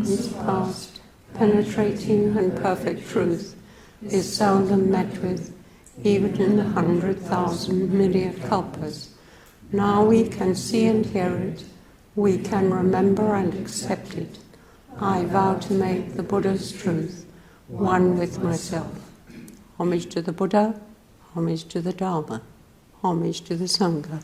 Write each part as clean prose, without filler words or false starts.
is past, penetrating and perfect truth is seldom met with, even in 100,000 myriad kalpas. Now we can see and hear it, we can remember and accept it. I vow to make the Buddha's truth one with myself. Homage to the Buddha, homage to the Dharma, homage to the Sangha.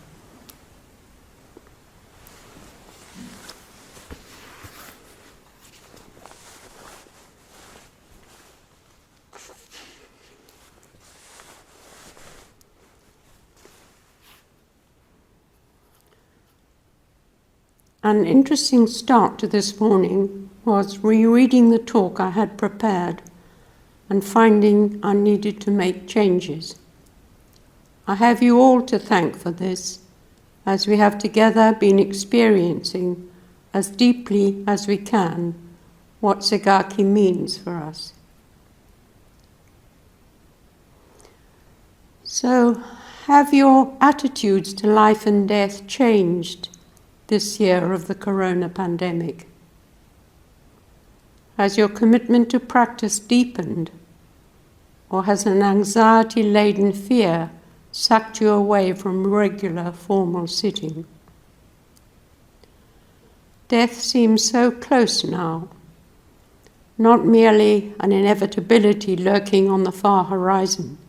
An interesting start to this morning was rereading the talk I had prepared and finding I needed to make changes. I have you all to thank for this, as we have together been experiencing as deeply as we can what Segaki means for us. So, have your attitudes to life and death changed this year of the corona pandemic? Has your commitment to practice deepened, or has an anxiety-laden fear sucked you away from regular formal sitting? Death seems so close now, not merely an inevitability lurking on the far horizon,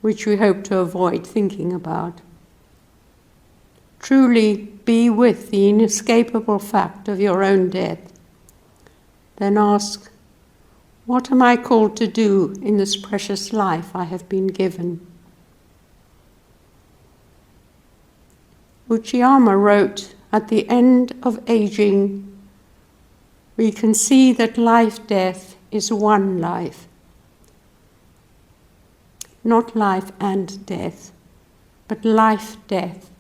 which we hope to avoid thinking about. Truly be with the inescapable fact of your own death. Then ask, what am I called to do in this precious life I have been given? Uchiyama wrote, at the end of aging, we can see that life-death is one life. Not life and death, but life-death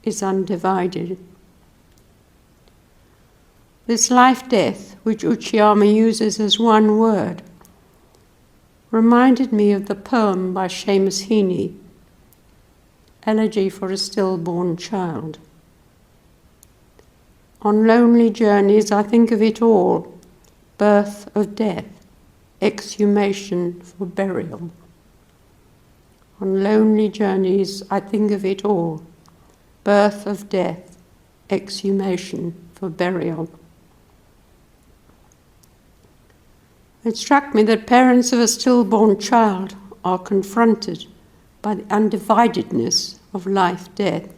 is undivided. This life-death, which Uchiyama uses as one word, reminded me of the poem by Seamus Heaney, Elegy for a Stillborn Child. On lonely journeys I think of it all, birth of death, exhumation for burial. On lonely journeys I think of it all, birth of death, exhumation for burial. It struck me that parents of a stillborn child are confronted by the undividedness of life-death.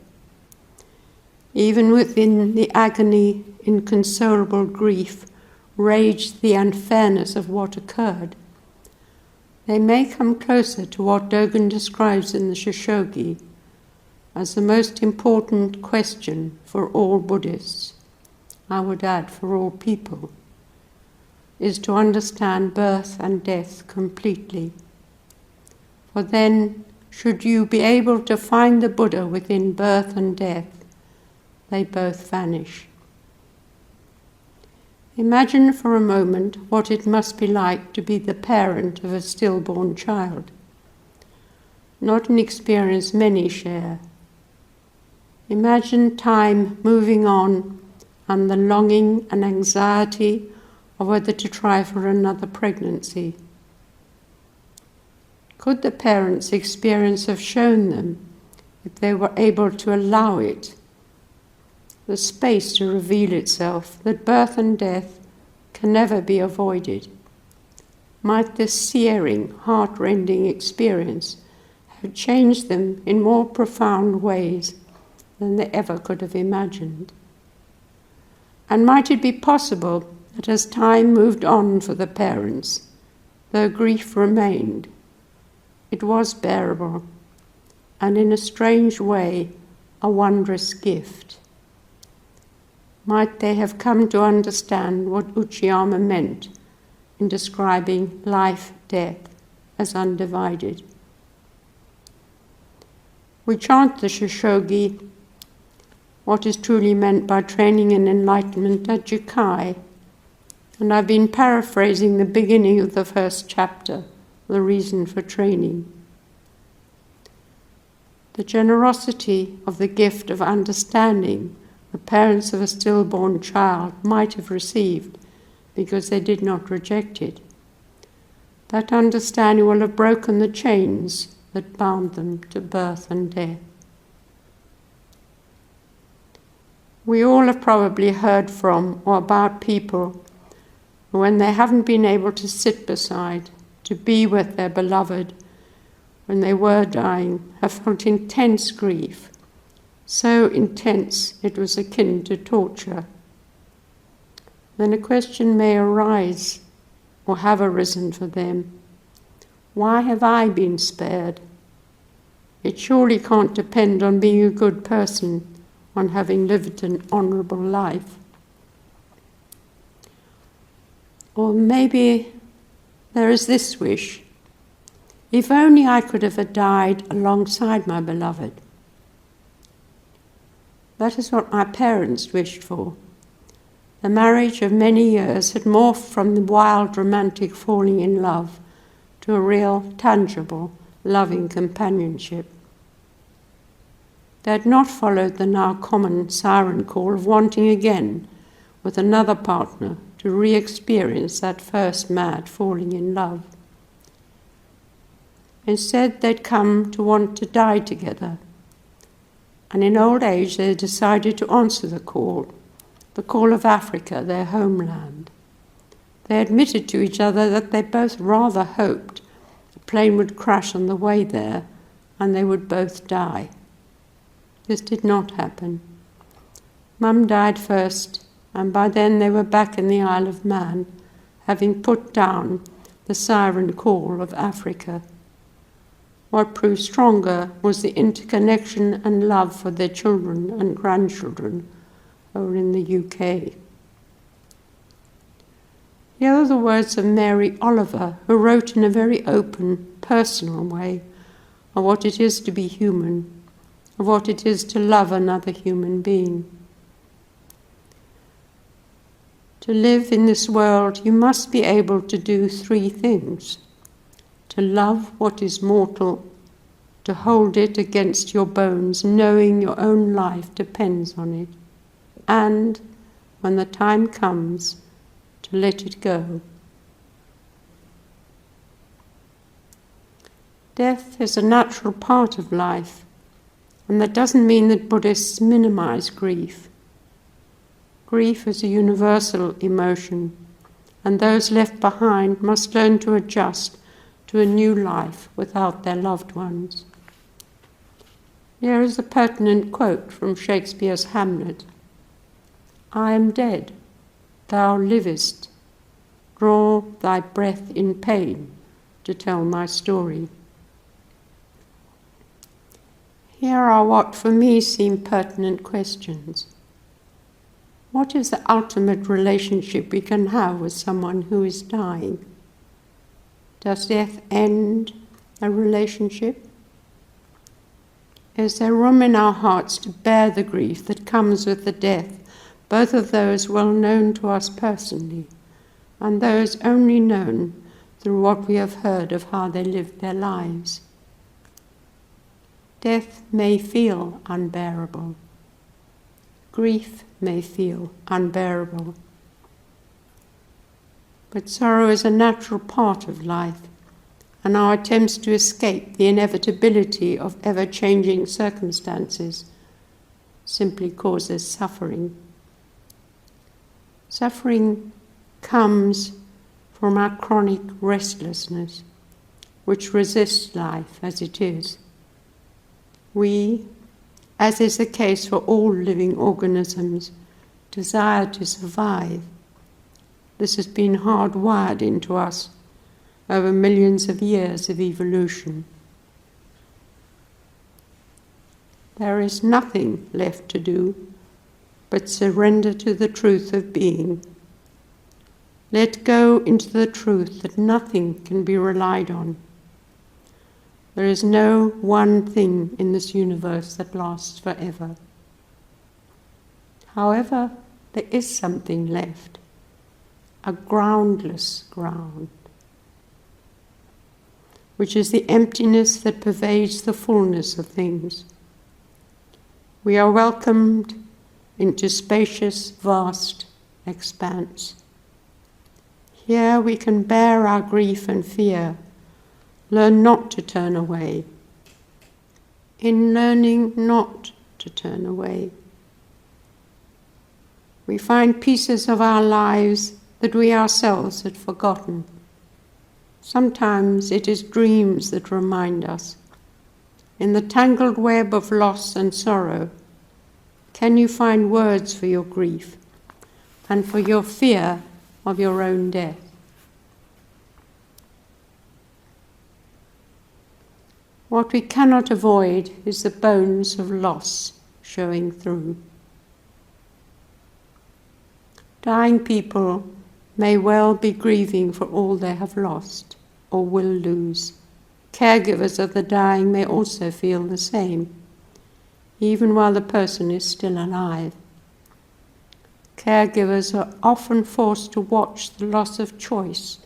Even within the agony, inconsolable grief, raged the unfairness of what occurred. They may come closer to what Dogen describes in the Shishogi as the most important question for all Buddhists, I would add for all people, is to understand birth and death completely. For then, should you be able to find the Buddha within birth and death, they both vanish. Imagine for a moment what it must be like to be the parent of a stillborn child. Not an experience many share. Imagine time moving on and the longing and anxiety of whether to try for another pregnancy. Could the parents' experience have shown them, if they were able to allow it, the space to reveal itself, that birth and death can never be avoided? Might this searing, heart-rending experience have changed them in more profound ways than they ever could have imagined? And might it be possible that as time moved on for the parents, though grief remained, it was bearable, and in a strange way, a wondrous gift? Might they have come to understand what Uchiyama meant in describing life-death as undivided? We chant the Shishogi, what is truly meant by training in enlightenment at Jukai, and I've been paraphrasing the beginning of the first chapter, the reason for training. The generosity of the gift of understanding the parents of a stillborn child might have received because they did not reject it. That understanding will have broken the chains that bound them to birth and death. We all have probably heard from or about people who, when they haven't been able to sit beside, to be with their beloved, when they were dying, have felt intense grief, so intense it was akin to torture. Then a question may arise, or have arisen for them. Why have I been spared? It surely can't depend on being a good person, on having lived an honourable life. Or maybe there is this wish: if only I could have died alongside my beloved. That is what my parents wished for. The marriage of many years had morphed from the wild romantic falling in love to a real, tangible, loving companionship. They had not followed the now common siren call of wanting again, with another partner, to re-experience that first mad falling in love. Instead, they'd come to want to die together. And in old age, they decided to answer the call of Africa, their homeland. They admitted to each other that they both rather hoped the plane would crash on the way there and they would both die. This did not happen. Mum died first, and by then they were back in the Isle of Man, having put down the siren call of Africa. What proved stronger was the interconnection and love for their children and grandchildren over in the UK. Here are the words of Mary Oliver, who wrote in a very open, personal way of what it is to be human, of what it is to love another human being. To live in this world, you must be able to do three things: to love what is mortal, to hold it against your bones, knowing your own life depends on it, and, when the time comes, to let it go. Death is a natural part of life, and that doesn't mean that Buddhists minimize grief. Grief is a universal emotion, and those left behind must learn to adjust to a new life without their loved ones. Here is a pertinent quote from Shakespeare's Hamlet. "I am dead, thou livest. Draw thy breath in pain to tell my story." Here are what for me seem pertinent questions. What is the ultimate relationship we can have with someone who is dying? Does death end a relationship? Is there room in our hearts to bear the grief that comes with the death, both of those well known to us personally, and those only known through what we have heard of how they lived their lives? Death may feel unbearable. Grief may feel unbearable. But sorrow is a natural part of life, and our attempts to escape the inevitability of ever-changing circumstances simply causes suffering. Suffering comes from our chronic restlessness, which resists life as it is. We, as is the case for all living organisms, desire to survive. This has been hardwired into us over millions of years of evolution. There is nothing left to do but surrender to the truth of being. Let go into the truth that nothing can be relied on. There is no one thing in this universe that lasts forever. However, there is something left, a groundless ground, which is the emptiness that pervades the fullness of things. We are welcomed into spacious, vast expanse. Here we can bear our grief and fear, learn not to turn away. In learning not to turn away, we find pieces of our lives that we ourselves had forgotten. Sometimes it is dreams that remind us. In the tangled web of loss and sorrow, can you find words for your grief and for your fear of your own death? What we cannot avoid is the bones of loss showing through. Dying people may well be grieving for all they have lost or will lose. Caregivers of the dying may also feel the same, even while the person is still alive. Caregivers are often forced to watch the loss of choice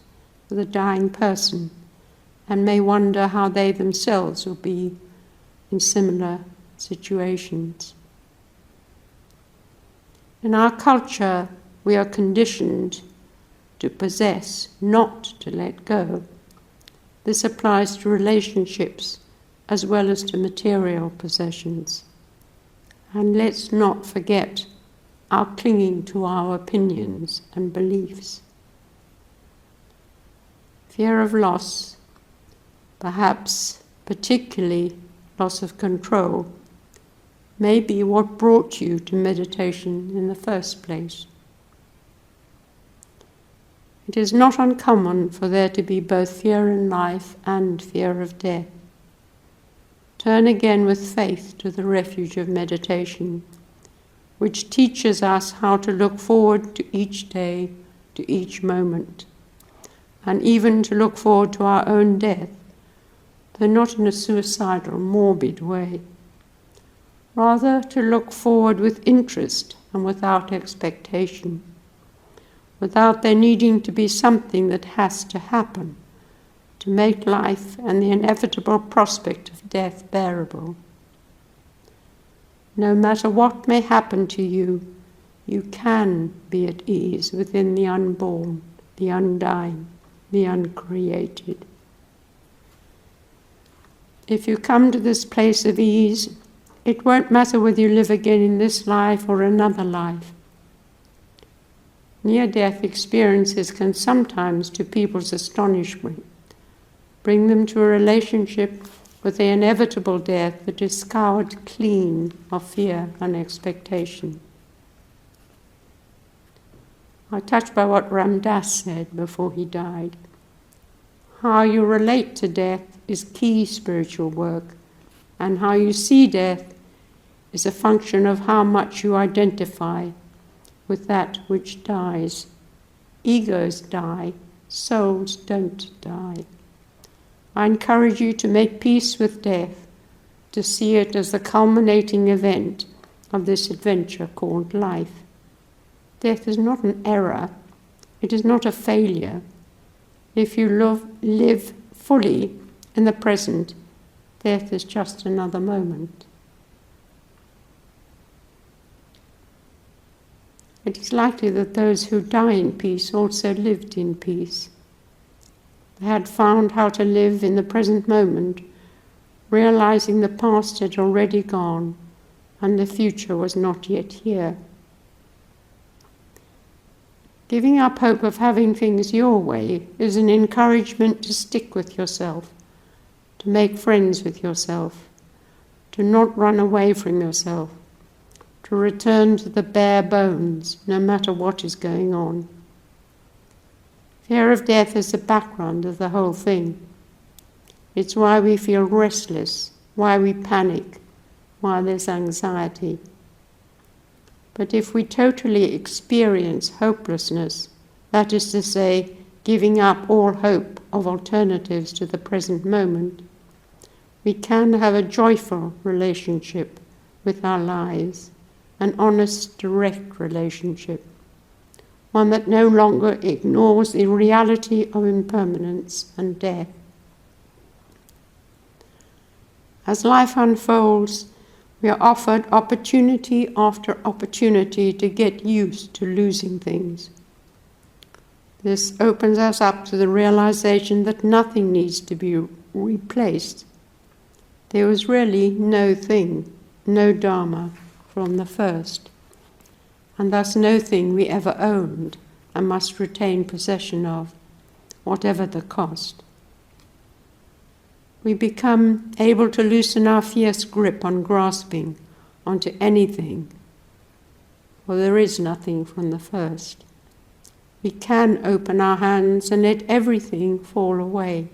for the dying person and may wonder how they themselves will be in similar situations. In our culture, we are conditioned to possess, not to let go. This applies to relationships as well as to material possessions. And let's not forget our clinging to our opinions and beliefs. Fear of loss, perhaps particularly loss of control, may be what brought you to meditation in the first place. It is not uncommon for there to be both fear in life and fear of death. Turn again with faith to the refuge of meditation, which teaches us how to look forward to each day, to each moment, and even to look forward to our own death, though not in a suicidal, morbid way. Rather, to look forward with interest and without expectation, without there needing to be something that has to happen to make life and the inevitable prospect of death bearable. No matter what may happen to you, you can be at ease within the unborn, the undying, the uncreated. If you come to this place of ease, it won't matter whether you live again in this life or another life. Near-death experiences can sometimes, to people's astonishment, bring them to a relationship with the inevitable death that is scoured clean of fear and expectation. I'm touched by what Ram Dass said before he died. How you relate to death is key spiritual work, and how you see death is a function of how much you identify with that which dies. Egos die, souls don't die. I encourage you to make peace with death, to see it as the culminating event of this adventure called life. Death is not an error, it is not a failure. If you live fully in the present, death is just another moment. It is likely that those who die in peace also lived in peace. They had found how to live in the present moment, realizing the past had already gone and the future was not yet here. Giving up hope of having things your way is an encouragement to stick with yourself, to make friends with yourself, to not run away from yourself, to return to the bare bones, no matter what is going on. Fear of death is the background of the whole thing. It's why we feel restless, why we panic, why there's anxiety. But if we totally experience hopelessness, that is to say, giving up all hope of alternatives to the present moment, we can have a joyful relationship with our lives, an honest, direct relationship, one that no longer ignores the reality of impermanence and death. As life unfolds, we are offered opportunity after opportunity to get used to losing things. This opens us up to the realization that nothing needs to be replaced. There was really no thing, no Dharma from the first, and thus no thing we ever owned and must retain possession of, whatever the cost. We become able to loosen our fierce grip on grasping onto anything, for there is nothing from the first. We can open our hands and let everything fall away.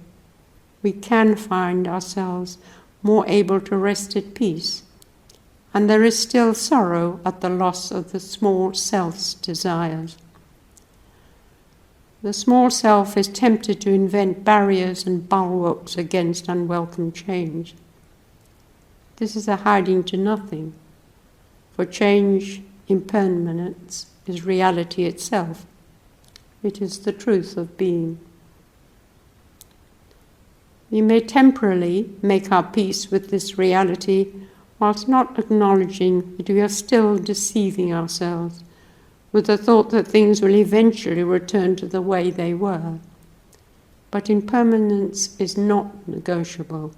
We can find ourselves more able to rest at peace, and there is still sorrow at the loss of the small self's desires. The small self is tempted to invent barriers and bulwarks against unwelcome change. This is a hiding to nothing, for change, impermanence, is reality itself. It is the truth of being. We may temporarily make our peace with this reality whilst not acknowledging that we are still deceiving ourselves with the thought that things will eventually return to the way they were. But impermanence is not negotiable.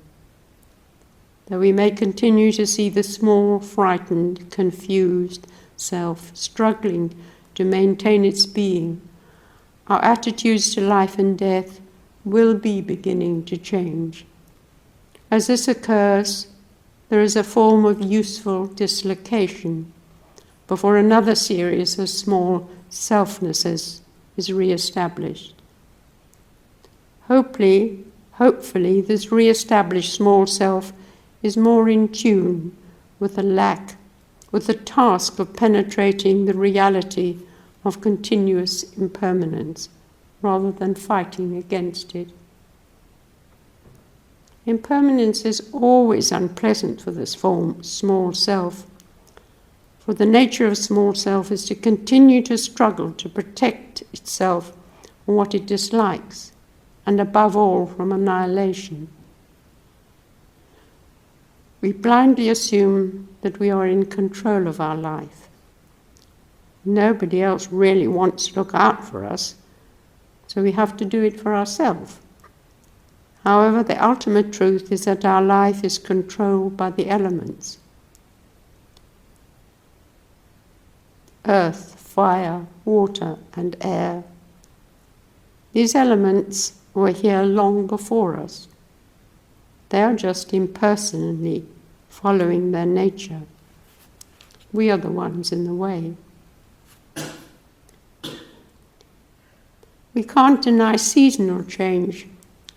Though we may continue to see the small, frightened, confused self struggling to maintain its being, our attitudes to life and death will be beginning to change. As this occurs, there is a form of useful dislocation before another series of small selfnesses is re-established. Hopefully, this re-established small self is more in tune with the task of penetrating the reality of continuous impermanence, rather than fighting against it. Impermanence is always unpleasant for this small self, for the nature of small self is to continue to struggle to protect itself from what it dislikes, and above all from annihilation. We blindly assume that we are in control of our life. Nobody else really wants to look out for us, so we have to do it for ourselves. However, the ultimate truth is that our life is controlled by the elements. Earth, fire, water, and air. These elements were here long before us. They are just impersonally following their nature. We are the ones in the way. We can't deny seasonal change.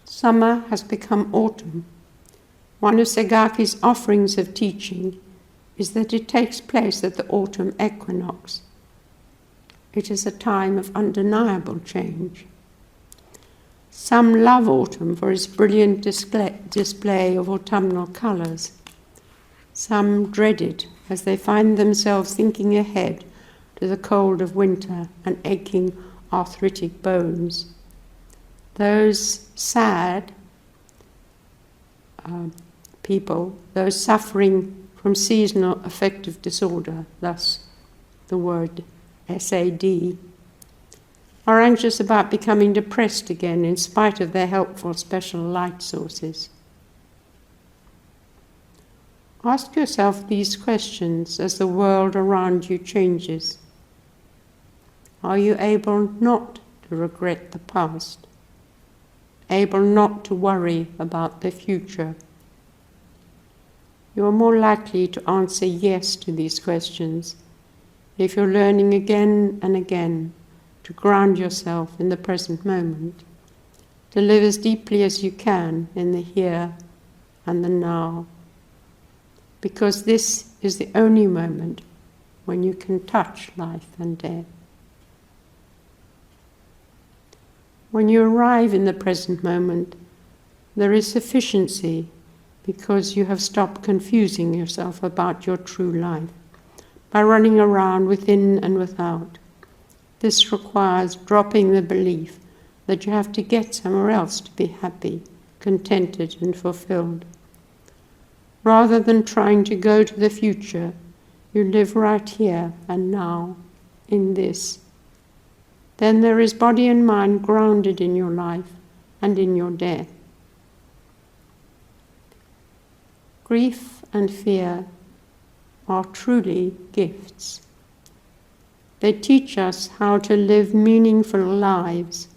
Summer has become autumn. One of Segaki's offerings of teaching is that it takes place at the autumn equinox. It is a time of undeniable change. Some love autumn for its brilliant display of autumnal colours. Some dread it as they find themselves thinking ahead to the cold of winter and aching arthritic bones. Those sad people, those suffering from seasonal affective disorder, thus the word SAD, are anxious about becoming depressed again in spite of their helpful special light sources. Ask yourself these questions as the world around you changes. Are you able not to regret the past? Able not to worry about the future? You are more likely to answer yes to these questions if you're learning again and again to ground yourself in the present moment, to live as deeply as you can in the here and the now, because this is the only moment when you can touch life and death. When you arrive in the present moment, there is sufficiency because you have stopped confusing yourself about your true life by running around within and without. This requires dropping the belief that you have to get somewhere else to be happy, contented, and fulfilled. Rather than trying to go to the future, you live right here and now, in this. then there is body and mind grounded in your life and in your death. Grief and fear are truly gifts. They teach us how to live meaningful lives.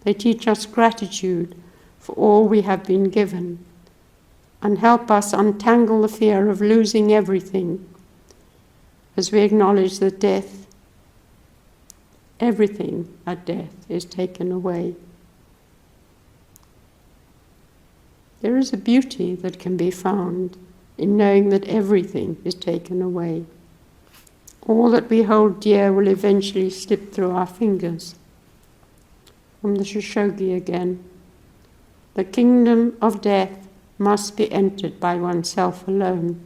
They teach us gratitude for all we have been given and help us untangle the fear of losing everything as we acknowledge that death, everything at death, is taken away. There is a beauty that can be found in knowing that everything is taken away. All that we hold dear will eventually slip through our fingers. From the Shoshoghi again. The kingdom of death must be entered by oneself alone,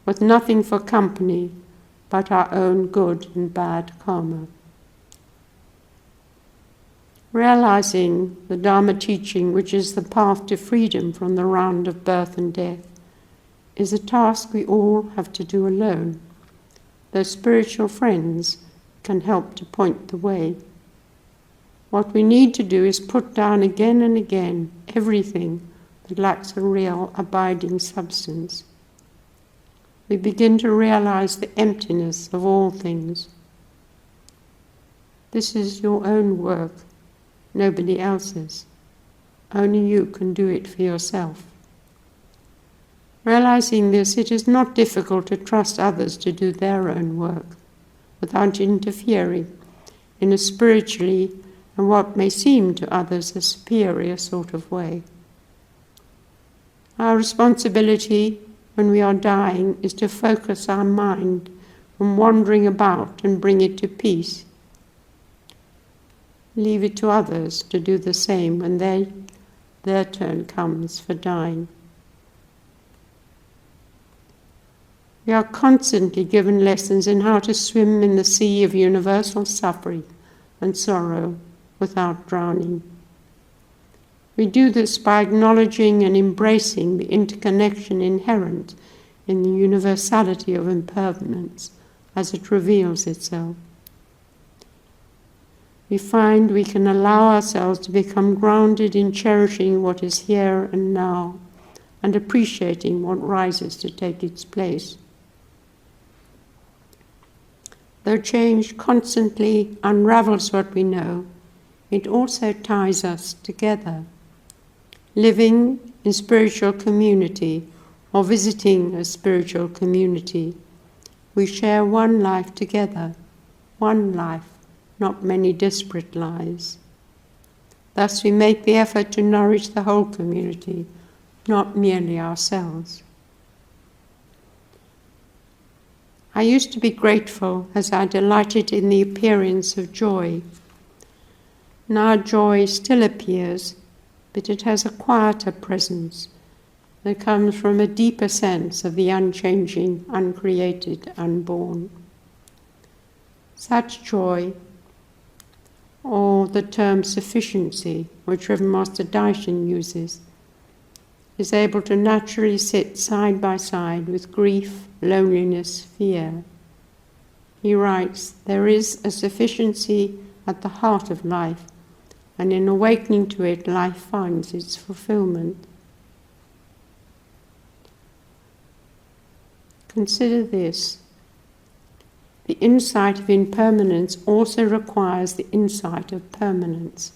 with nothing for company but our own good and bad karma. Realizing the Dharma teaching, which is the path to freedom from the round of birth and death, is a task we all have to do alone, though spiritual friends can help to point the way. What we need to do is put down again and again everything that lacks a real abiding substance. We begin to realize the emptiness of all things. This is your own work, nobody else's. Only you can do it for yourself. Realizing this, it is not difficult to trust others to do their own work without interfering in a spiritually and what may seem to others a superior sort of way. Our responsibility when we are dying is to focus our mind from wandering about and bring it to peace. Leave it to others to do the same when their turn comes for dying. We are constantly given lessons in how to swim in the sea of universal suffering and sorrow without drowning. We do this by acknowledging and embracing the interconnection inherent in the universality of impermanence as it reveals itself. We find we can allow ourselves to become grounded in cherishing what is here and now and appreciating what rises to take its place. Though change constantly unravels what we know, it also ties us together. Living in spiritual community or visiting a spiritual community, we share one life together, one life, not many disparate lives. Thus we make the effort to nourish the whole community, not merely ourselves. I used to be grateful as I delighted in the appearance of joy. Now joy still appears, but it has a quieter presence that comes from a deeper sense of the unchanging, uncreated, unborn. Such joy, or the term sufficiency, which Reverend Master Daishin uses, is able to naturally sit side by side with grief, loneliness, fear. He writes, there is a sufficiency at the heart of life, and in awakening to it, life finds its fulfillment. Consider this. The insight of impermanence also requires the insight of permanence.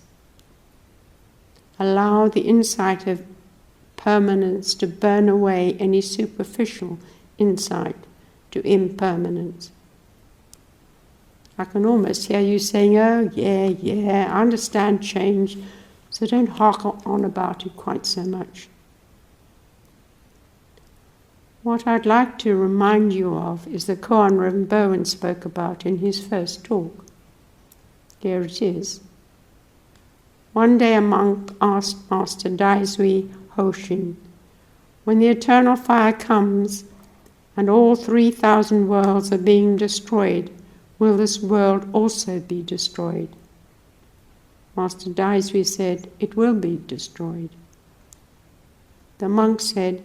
Allow the insight of permanence to burn away any superficial insight to impermanence. I can almost hear you saying, oh yeah, I understand change, so don't hark on about it quite so much. What I'd like to remind you of is the koan Reverend Bowen spoke about in his first talk. Here it is. One day a monk asked Master Daisui Hoshin, when the eternal fire comes and all 3,000 worlds are being destroyed, will this world also be destroyed? Master Daisui said, it will be destroyed. The monk said,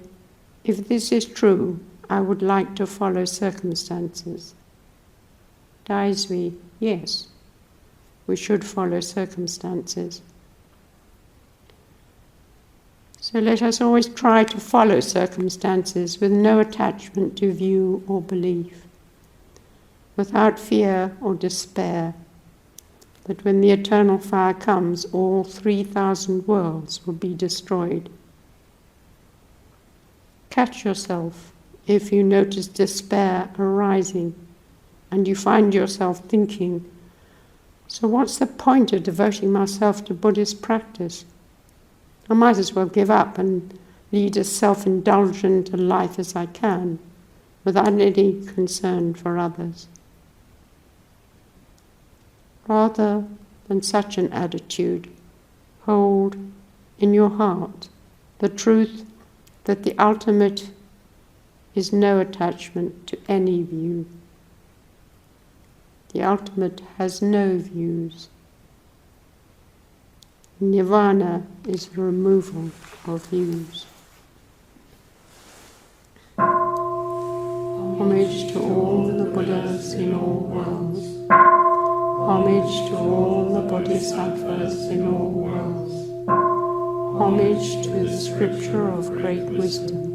if this is true, I would like to follow circumstances. Daisui, yes. we should follow circumstances. So let us always try to follow circumstances with no attachment to view or belief, without fear or despair that when the eternal fire comes, all 3,000 worlds will be destroyed. Catch yourself if you notice despair arising and you find yourself thinking, so what's the point of devoting myself to Buddhist practice? I might as well give up and lead as self-indulgent a life as I can, without any concern for others. Rather than such an attitude, hold in your heart the truth that the ultimate is no attachment to any view. The ultimate has no views. Nirvana is the removal of views. Homage to all the Buddhas in all worlds. Homage to all the Bodhisattvas in all worlds. Homage to the scripture of great wisdom.